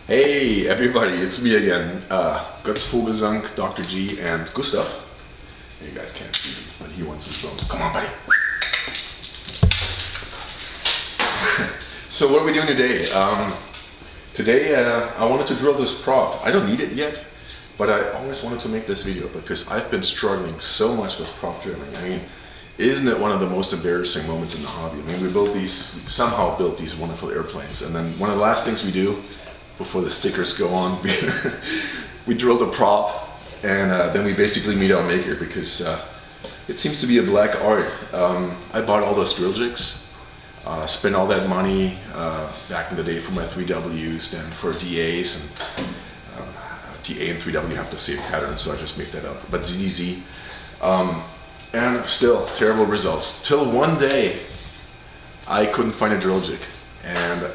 Hey everybody, it's me again, Götz Vogelsang, Dr. G, and Gustav. You guys can't see me, but he wants his phone. Come on, buddy. So what are we doing today? Today I wanted to drill this prop. I don't need it yet, but I always wanted to make this video because I've been struggling so much with prop drilling. I mean, isn't it one of the most embarrassing moments in the hobby? I mean, we somehow built these wonderful airplanes, and then one of the last things we do before the stickers go on, we drill the prop, and then we basically meet our maker because it seems to be a black art. I bought all those drill jigs, spent all that money back in the day for my 3Ws, then for DAs, and DA and 3W have the same pattern, so I just make that up. But ZDZ, and still terrible results. Till one day, I couldn't find a drill jig, and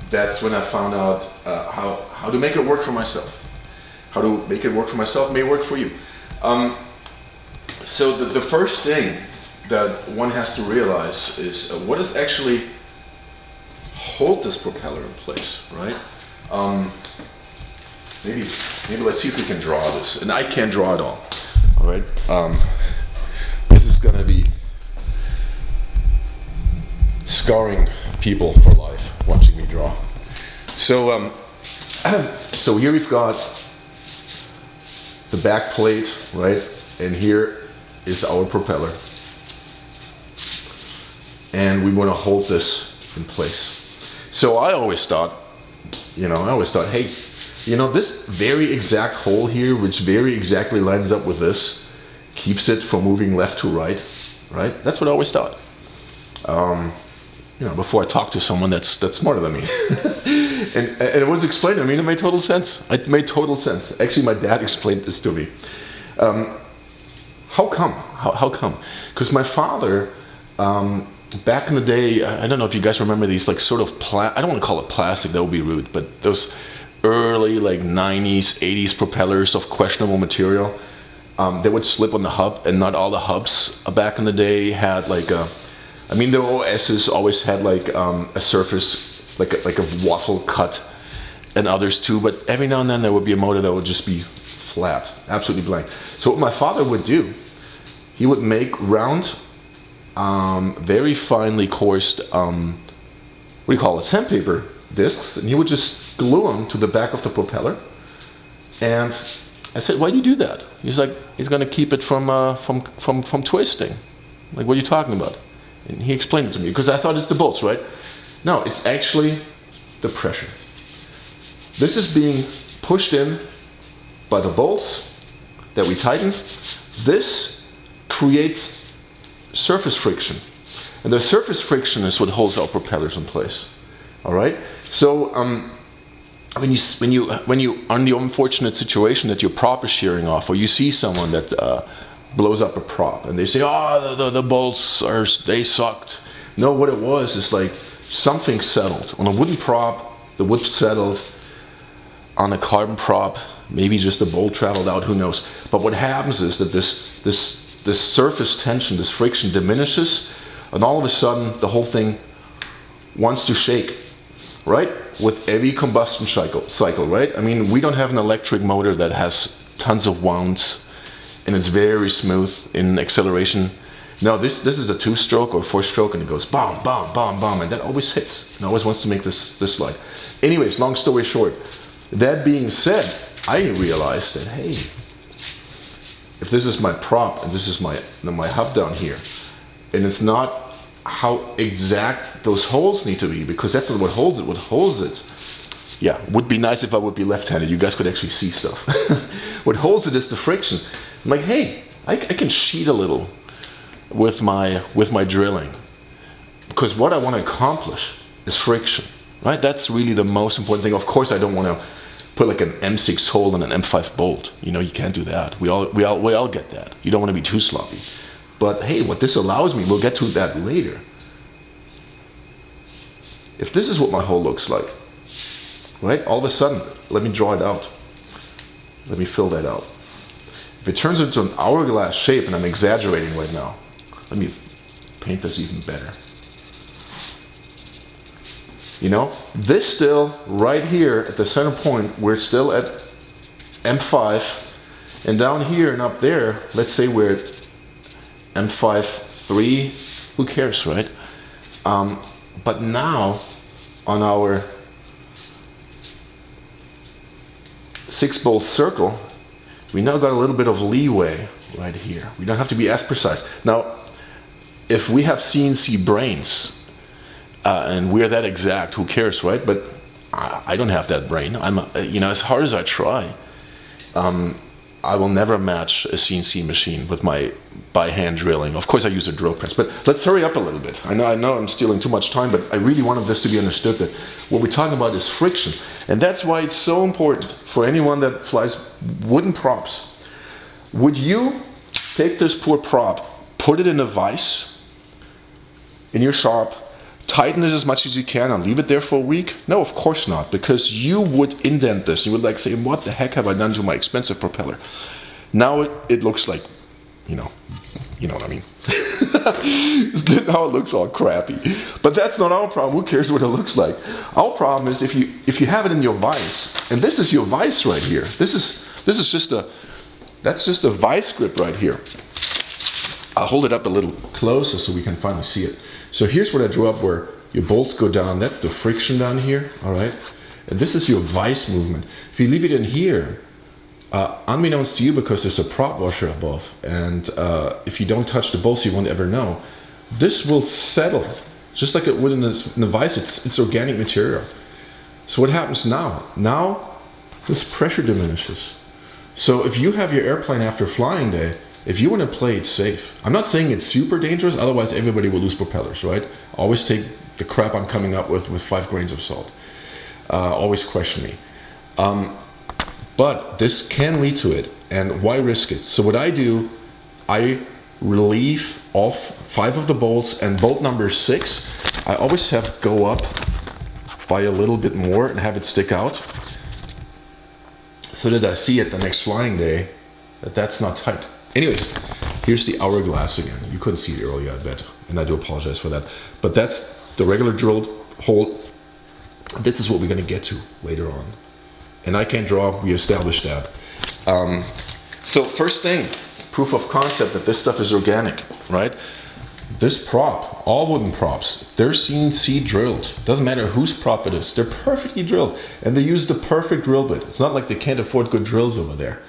that's when I found out how to make it work for myself. How to make it work for myself may work for you. So the first thing that one has to realize is what does actually hold this propeller in place, right? Maybe let's see if we can draw this. And I can't draw it all right? This is gonna be scarring people for life watching me draw. So so here we've got the back plate, right? And here is our propeller. And we want to hold this in place. So I always thought, hey, this very exact hole here, which very exactly lines up with this, keeps it from moving left to right, right? That's what I always thought. Before I talk to someone that's smarter than me. and it was explained, it made total sense. It made total sense. Actually, my dad explained this to me. How come? How come? Because my father, back in the day, I don't know if you guys remember these, like, sort of, I don't want to call it plastic, that would be rude, but those early, like, 90s, 80s propellers of questionable material, they would slip on the hub, and not all the hubs back in the day had, like, the OSs always had like a surface, like a waffle cut, and others too, but every now and then there would be a motor that would just be flat, absolutely blank. So what my father would do, he would make round, very finely coursed, sandpaper discs, and he would just glue them to the back of the propeller. And I said, why do you do that? He's like, he's gonna keep it from twisting. Like, what are you talking about? And he explained it to me, because I thought it's the bolts, right? No, it's actually the pressure. This is being pushed in by the bolts that we tighten. This creates surface friction. And the surface friction is what holds our propellers in place. All right? So when you are in the unfortunate situation that your prop is shearing off, or you see someone that blows up a prop and they say, oh, the bolts they sucked. No, what it was is like something settled on a wooden prop. The wood settled on a carbon prop. Maybe just a bolt traveled out, who knows. But what happens is that this surface tension, this friction diminishes, and all of a sudden the whole thing wants to shake, right? With every combustion cycle, right? We don't have an electric motor that has tons of wounds and it's very smooth in acceleration. No, this is a 2-stroke or 4-stroke, and it goes bam, bam, bam, bam, and that always hits. And always wants to make this slide. Anyways, long story short, that being said, I realized that, hey, if this is my prop and this is my hub down here, and it's not how exact those holes need to be, because that's not what holds it. What holds it, yeah, would be nice if I would be left-handed. You guys could actually see stuff. What holds it is the friction. I'm like, hey, I can cheat a little with my drilling, because what I want to accomplish is friction, right? That's really the most important thing. Of course, I don't want to put like an M6 hole in an M5 bolt. You can't do that. We all get that. You don't want to be too sloppy. But hey, what this allows me, we'll get to that later. If this is what my hole looks like, right? All of a sudden, let me draw it out. Let me fill that out. If it turns into an hourglass shape, and I'm exaggerating right now, let me paint this even better. You know, this still right here at the center point, we're still at M5, and down here and up there, let's say we're at M5-3, who cares, right? But now on our 6-bolt circle, we now got a little bit of leeway right here. We don't have to be as precise. Now, if we have CNC brains and we're that exact, who cares, right? But I don't have that brain. You know, as hard as I try, I will never match a CNC machine with my by-hand drilling. Of course, I use a drill press, but let's hurry up a little bit. I know I'm stealing too much time, but I really wanted this to be understood that what we're talking about is friction. And that's why it's so important for anyone that flies wooden props. Would you take this poor prop, put it in a vise in your shop, tighten it as much as you can and leave it there for a week? No, of course not, because you would indent this. You would like say, what the heck have I done to my expensive propeller? Now it looks like, you know what I mean. Now it looks all crappy. But that's not our problem. Who cares what it looks like? Our problem is if you have it in your vise, and this is your vise right here. This is just a vice grip right here. I'll hold it up a little closer so we can finally see it. So here's what I drew up where your bolts go down. That's the friction down here, all right? And this is your vice movement. If you leave it in here, unbeknownst to you, because there's a prop washer above, and if you don't touch the bolts, you won't ever know, this will settle, just like it would in the vice. It's organic material. So what happens now? Now, this pressure diminishes. So if you have your airplane after flying day, if you want to play it safe, I'm not saying it's super dangerous, otherwise everybody will lose propellers, right? Always take the crap I'm coming up with 5 grains of salt. Always question me. But this can lead to it, and why risk it? So what I do, I relieve all 5 of the bolts, and bolt number 6, I always have go up by a little bit more and have it stick out, so that I see it the next flying day that that's not tight. Anyways, here's the hourglass again. You couldn't see it earlier, I bet, and I do apologize for that. But that's the regular drilled hole. This is what we're gonna get to later on. And I can't draw, we established that. So first thing, proof of concept that this stuff is organic, right? This prop, all wooden props, they're CNC drilled. Doesn't matter whose prop it is, they're perfectly drilled. And they use the perfect drill bit. It's not like they can't afford good drills over there.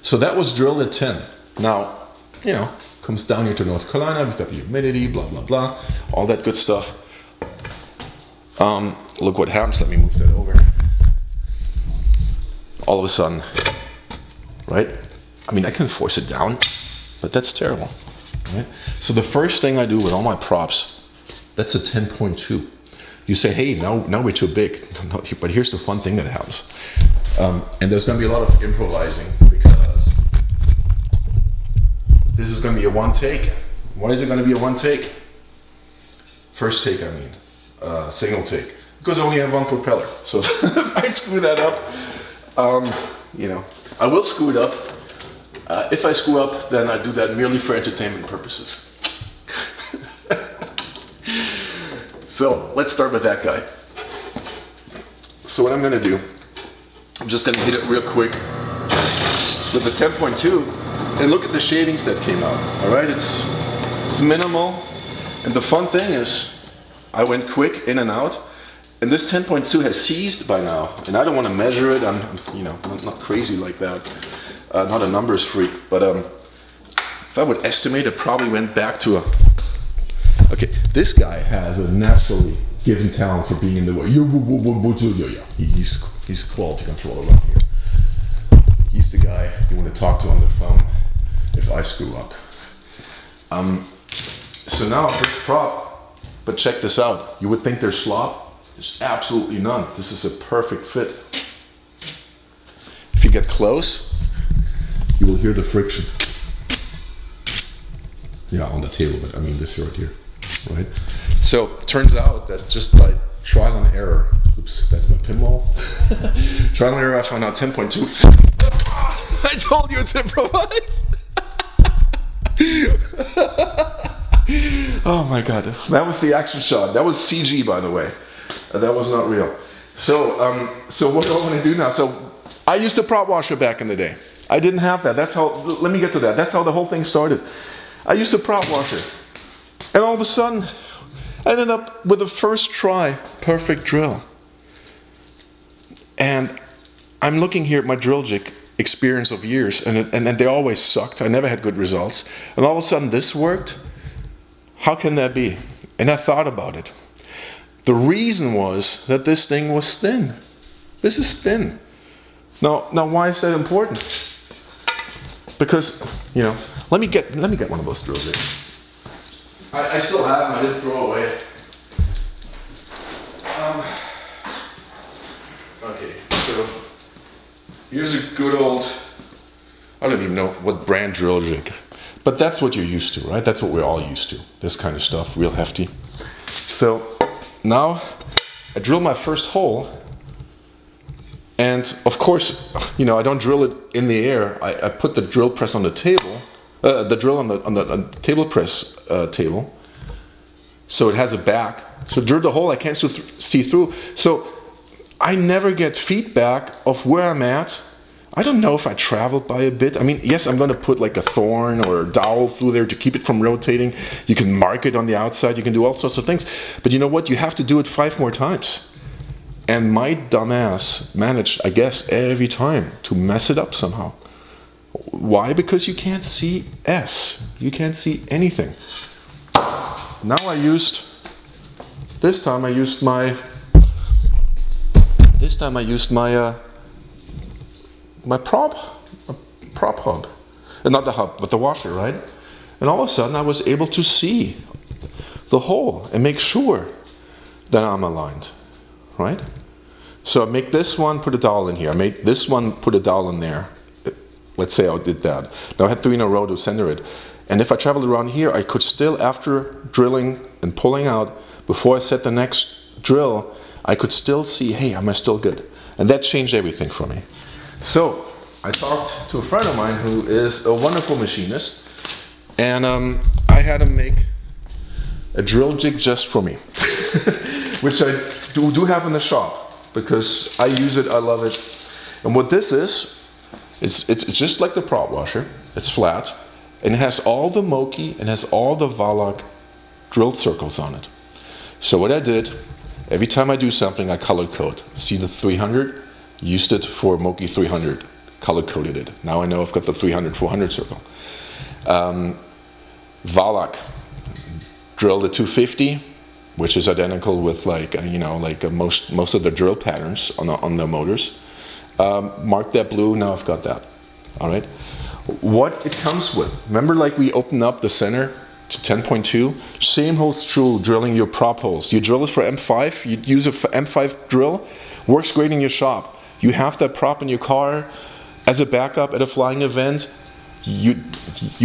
So that was drilled at 10. Now, you know, comes down here to North Carolina, we've got the humidity, blah, blah, blah, all that good stuff. Look what happens, let me move that over. All of a sudden, right? I mean, I can force it down, but that's terrible, right? So the first thing I do with all my props, that's a 10.2. You say, hey, now we're too big. But here's the fun thing that happens. And there's gonna be a lot of improvising because this is gonna be a one take. Why is it gonna be a one take? First take, I mean, single take. Because I only have one propeller. So if I screw that up, you know, I will screw it up. If I screw up, then I do that merely for entertainment purposes. So let's start with that guy. So what I'm gonna do, I'm just gonna hit it real quick with the 10.2 and look at the shadings that came out. All right, it's minimal, and the fun thing is I went quick in and out, and this 10.2 has seized by now, and I don't want to measure it. I'm, you know, not crazy like that, not a numbers freak, but if I would estimate, it probably went back to a. Okay, this guy has a naturally given talent for being in the way. He's quality control around here. He's the guy you want to talk to on the phone if I screw up. So now this prop, but check this out. You would think there's slop. There's absolutely none. This is a perfect fit. If you get close, you will hear the friction. Yeah, on the table, but I mean this right here, right? So it turns out that just by trial and error, oops, that's my pinball. Trial and error, I found out 10.2. I told you it's improvised. Oh my God, that was the action shot. That was CG, by the way. That was not real. So, so what do I want to do now? So, I used a prop washer back in the day. I didn't have that. That's how, let me get to that. That's how the whole thing started. I used a prop washer. And all of a sudden, I ended up with a first try perfect drill. And I'm looking here at my drill jig experience of years, and they always sucked. I never had good results. And all of a sudden this worked. How can that be? And I thought about it. The reason was that this thing was thin. This is thin. Now why is that important? Because, you know, let me get one of those drill jigs. I still have them, I didn't throw away. Okay, so here's a good old, I don't even know what brand drill jig, but that's what you're used to, right? That's what we're all used to, this kind of stuff, real hefty. So now I drill my first hole, and of course, you know, I don't drill it in the air. I put the drill press on the table, the drill on the table press table, so it has a back. So drill the hole, I can't see through. So I never get feedback of where I'm at. I don't know if I traveled by a bit. I mean, yes, I'm gonna put like a thorn or a dowel through there to keep it from rotating. You can mark it on the outside, you can do all sorts of things. But you know what, you have to do it 5 more times. And my dumbass managed, I guess, every time to mess it up somehow. Why? Because you can't see S. You can't see anything. Now this time I used my my prop hub, and not the hub, but the washer, right? And all of a sudden I was able to see the hole and make sure that I'm aligned, right? So I make this one, put a dowel in here. I make this one, put a dowel in there. Let's say I did that. Now I had 3 in a row to center it. And if I traveled around here, I could still, after drilling and pulling out, before I set the next drill, I could still see, hey, am I still good? And that changed everything for me. So I talked to a friend of mine who is a wonderful machinist, and I had him make a drill jig just for me, which I do have in the shop because I use it, I love it. And what this is, it's just like the prop washer. It's flat, and it has all the Moki and has all the Valak drilled circles on it. So what I did, every time I do something, I color code. See the 300? Used it for Moki 300, color coded it. Now I know I've got the 300, 400 circle. Valak, drilled the 250, which is identical with like, you know, like most of the drill patterns on the motors. Mark that blue, now I've got that, all right? What it comes with, remember like we opened up the center to 10.2? Same holds true drilling your prop holes. You drill it for M5, you use a M5 drill, works great in your shop. You have that prop in your car as a backup at a flying event. You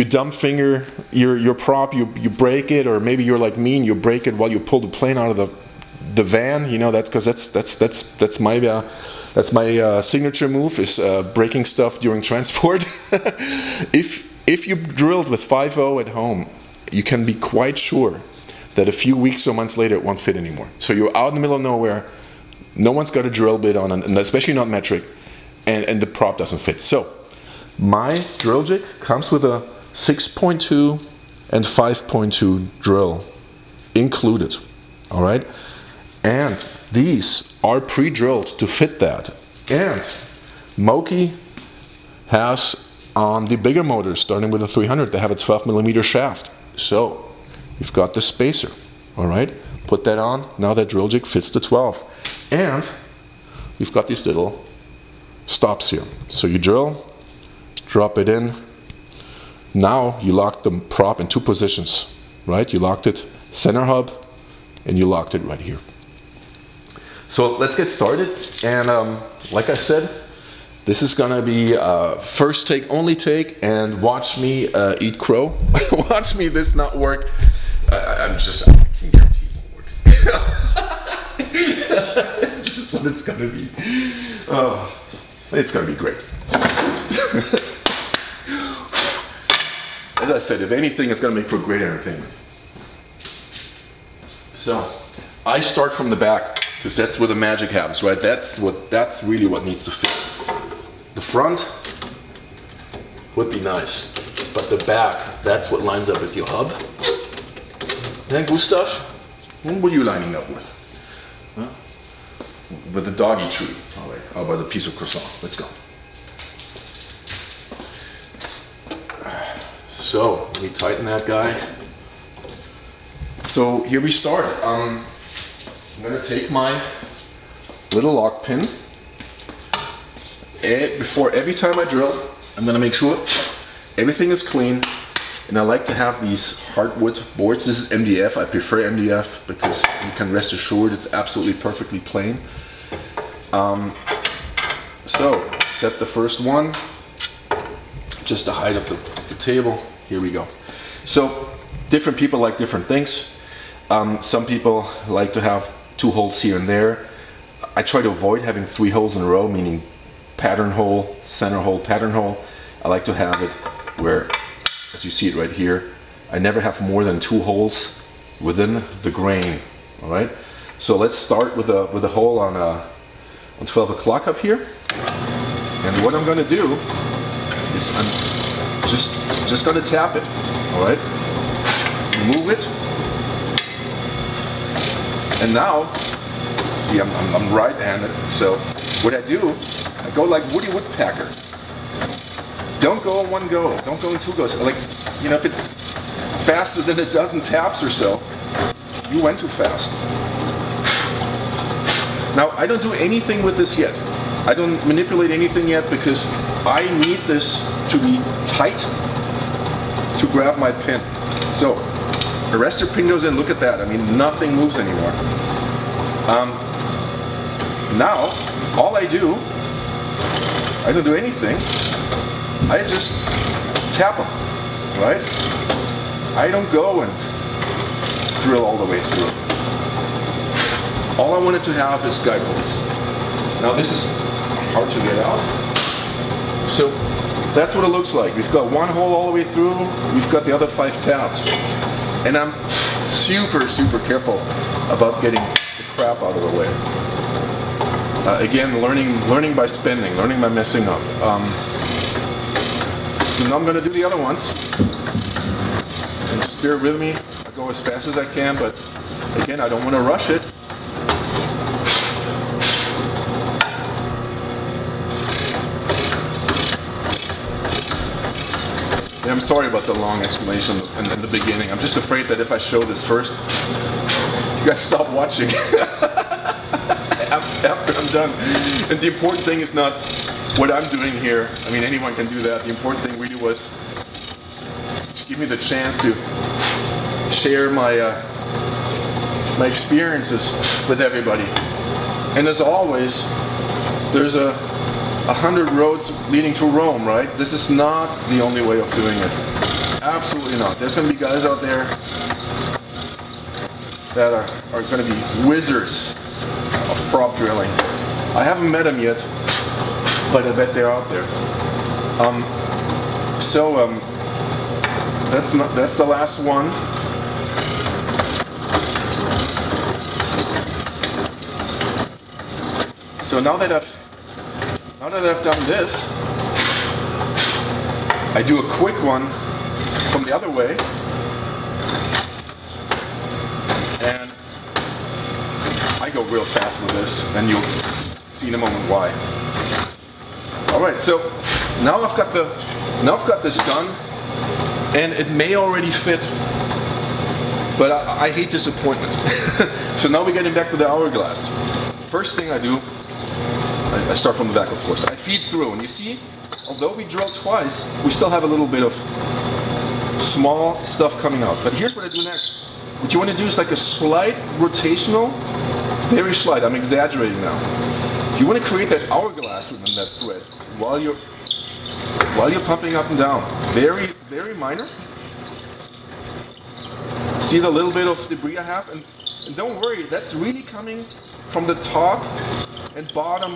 dumb finger your prop, you break it, or maybe you're like me and you break it while you pull the plane out of the van. You know, that's because that's my signature move, is breaking stuff during transport. If you drilled with 5.0 at home, you can be quite sure that a few weeks or months later it won't fit anymore. So you're out in the middle of nowhere, no one's got a drill bit on, and especially not metric, and the prop doesn't fit. So my drill jig comes with a 6.2 and 5.2 drill included, all right? And these are pre-drilled to fit that. And Moki has on the bigger motors, starting with the 300, they have a 12mm shaft. So you've got the spacer, all right? Put that on, now that drill jig fits the 12. And you've got these little stops here. So you drill, drop it in. Now you lock the prop in 2 positions, right? You locked it center hub, and you locked it right here. So let's get started. And like I said, this is gonna be first take, only take, and watch me eat crow. Watch me this not work. I can guarantee it won't work. It's just what it's gonna be. Oh, it's gonna be great. As I said, if anything, it's gonna make for great entertainment. So, I start from the back. Because that's where the magic happens, right? That's really what needs to fit. The front would be nice, but the back, that's what lines up with your hub. And Gustav, what are you lining up with? Huh? With the doggy treat. All right, how about a piece of croissant? Let's go. So, let me tighten that guy. So here we start. I'm gonna take my little lock pin. And before every time I drill, I'm gonna make sure everything is clean. And I like to have these hardwood boards. This is MDF. I prefer MDF because you can rest assured it's absolutely perfectly plain. So set the first one, just the height of the table. Here we go. So different people like different things. Some people like to have 2 holes here and there. I try to avoid having 3 holes in a row, meaning pattern hole, center hole, pattern hole. I like to have it where, as you see it right here, I never have more than 2 holes within the grain. All right. So let's start with a hole on 12 o'clock up here. And what I'm going to do is I'm just going to tap it. All right. Move it. And now, see, I'm right-handed. So what I do, I go like Woody Woodpecker. Don't go in one go. Don't go in 2 goes. Like, you know, if it's faster than a dozen taps or so, you went too fast. Now, I don't do anything with this yet. I don't manipulate anything yet because I need this to be tight to grab my pin. So, the rest of the pin goes in. Look at that. I mean, nothing moves anymore. Now, all I don't do anything. I just tap them, right? I don't go and drill all the way through. All I wanted to have is guide holes. Now this is hard to get out. So that's what it looks like. We've got 1 hole all the way through. We've got the other 5 tapped. And I'm super, super careful about getting the crap out of the way. Again, learning by spending, learning by messing up. So now I'm going to do the other ones. And just bear with me. I go as fast as I can, but again, I don't want to rush it. And I'm sorry about the long explanation in the beginning. I'm just afraid that if I show this first, you guys stop watching after I'm done. And the important thing is not what I'm doing here. I mean, anyone can do that. The important thing really was to give me the chance to share my my experiences with everybody. And as always, there's 100 roads leading to Rome, right? This is not the only way of doing it. Absolutely not. There's going to be guys out there that are going to be wizards of prop drilling. I haven't met them yet, but I bet they're out there. That's the last one. So now that I've done this, I do a quick one from the other way, and I go real fast with this, and you'll see in a moment why. All right, so now I've got this done, and it may already fit, but I hate disappointment. So now we're getting back to the hourglass. First thing I do, I start from the back, of course. I feed through, and you see, although we drill twice, we still have a little bit of small stuff coming out. But here's what I do next. What you want to do is like a slight rotational, very slight, I'm exaggerating now. You want to create that hourglass within that thread while you're pumping up and down. Very, very minor. See the little bit of debris I have? And don't worry, that's really coming from the top and bottom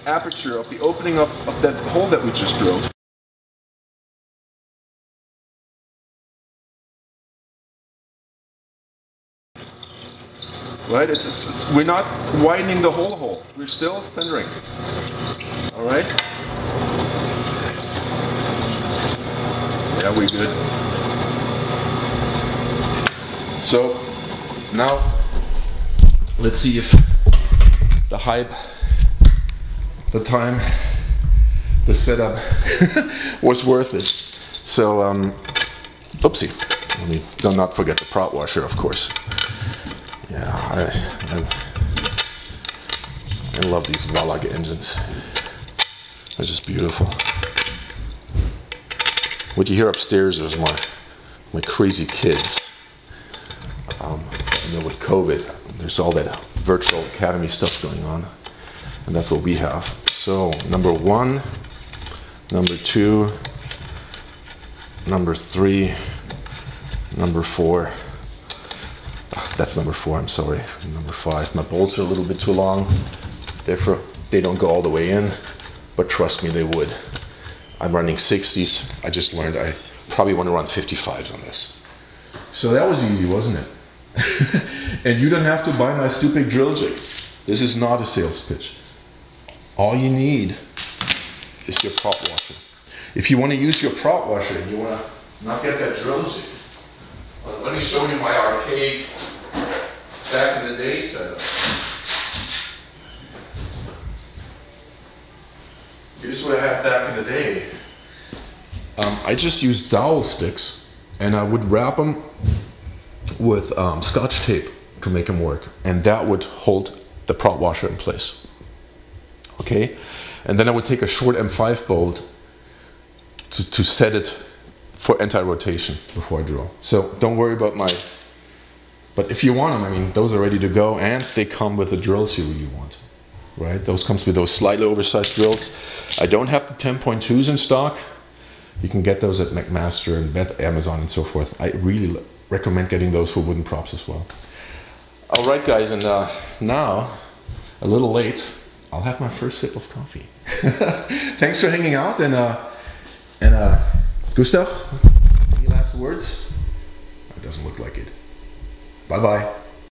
aperture of the opening of that hole that we just drilled. right? We're not widening the whole hole. We're still centering. All right? Yeah, we're good. So now let's see if the hype, the time, the setup was worth it. So, oopsie. Let me not forget the prop washer, of course. Yeah, I love these Valag engines. They're just beautiful. What you hear upstairs is my crazy kids. You know, with COVID, there's all that virtual academy stuff going on, and that's what we have. So, number 1, number 2, number 3, number 4. That's number 4, I'm sorry. Number 5. My bolts are a little bit too long, therefore they don't go all the way in, but trust me, they would. I'm running 60s. I just learned I probably want to run 55s on this. So that was easy, wasn't it? And you don't have to buy my stupid drill jig. This is not a sales pitch. All you need is your prop washer. If you want to use your prop washer and you want to not get that drill jig, let me show you my arcade back in the day setup. Here's what I had back in the day. I just used dowel sticks and I would wrap them with Scotch tape to make them work, and that would hold the prop washer in place. Okay, and then I would take a short M5 bolt to set it for anti-rotation before I drill. So don't worry about but if you want them, I mean, those are ready to go, and they come with the drills you really want, right? Those comes with those slightly oversized drills. I don't have the 10.2s in stock. You can get those at McMaster and Amazon and so forth. I really recommend getting those for wooden props as well. All right, guys, and now, a little late, I'll have my first sip of coffee. Thanks for hanging out, and Gustav, any last words? It doesn't look like it. Bye-bye.